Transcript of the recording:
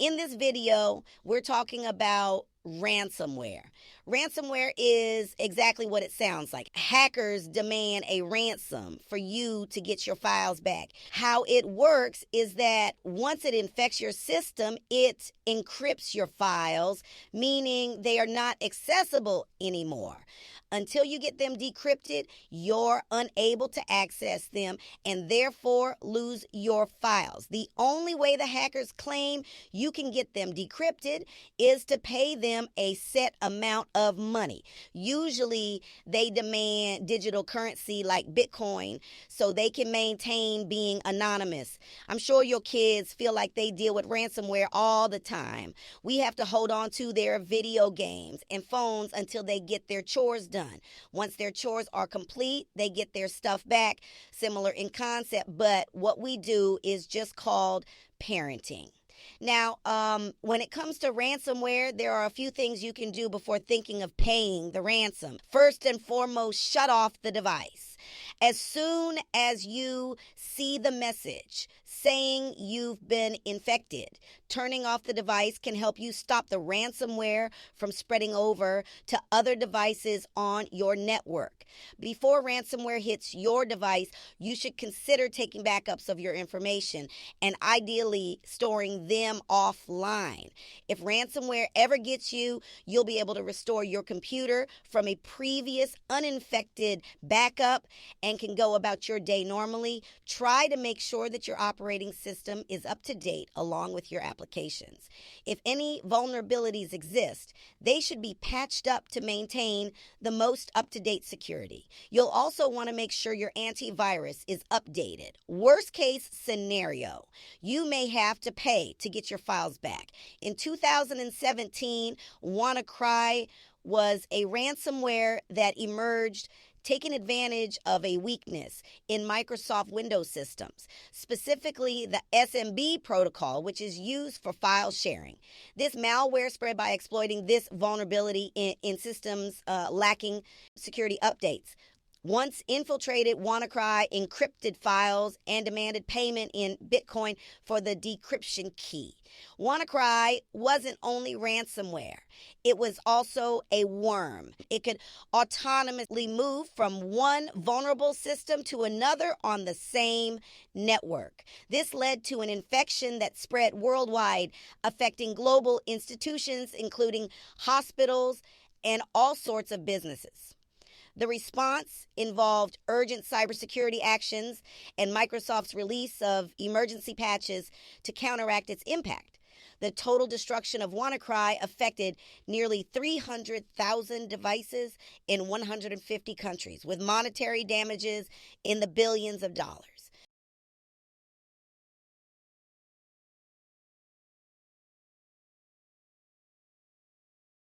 In this video, we're talking about ransomware. Ransomware is exactly what it sounds like. Hackers demand a ransom for you to get your files back. How it works is that once it infects your system, it encrypts your files, meaning they are not accessible anymore. Until you get them decrypted, you're unable to access them and therefore lose your files. The only way the hackers claim you can get them decrypted is to pay them a set amount of money. Usually they demand digital currency like Bitcoin so they can maintain being anonymous. I'm sure your kids feel like they deal with ransomware all the time. We have to hold on to their video games and phones until they get their chores done. Once their chores are complete, they get their stuff back, similar in concept, but what we do is just called parenting. Now, when it comes to ransomware, there are a few things you can do before thinking of paying the ransom. First and foremost, shut off the device. As soon as you see the message saying you've been infected, turning off the device can help you stop the ransomware from spreading over to other devices on your network. Before ransomware hits your device, you should consider taking backups of your information and ideally storing them offline. If ransomware ever gets you, you'll be able to restore your computer from a previous uninfected backup and can go about your day normally. Try to make sure that your operating system is up to date along with your applications. If any vulnerabilities exist, they should be patched up to maintain the most up-to-date security. You'll also want to make sure your antivirus is updated. Worst case scenario, you may have to pay to get your files back. In 2017, WannaCry was a ransomware that emerged taking advantage of a weakness in Microsoft Windows systems, specifically the SMB protocol, which is used for file sharing. This malware spread by exploiting this vulnerability in systems lacking security updates. Once infiltrated, WannaCry encrypted files and demanded payment in Bitcoin for the decryption key. WannaCry wasn't only ransomware, it was also a worm. It could autonomously move from one vulnerable system to another on the same network. This led to an infection that spread worldwide, affecting global institutions, including hospitals and all sorts of businesses. The response involved urgent cybersecurity actions and Microsoft's release of emergency patches to counteract its impact. The total destruction of WannaCry affected nearly 300,000 devices in 150 countries, with monetary damages in the billions of dollars.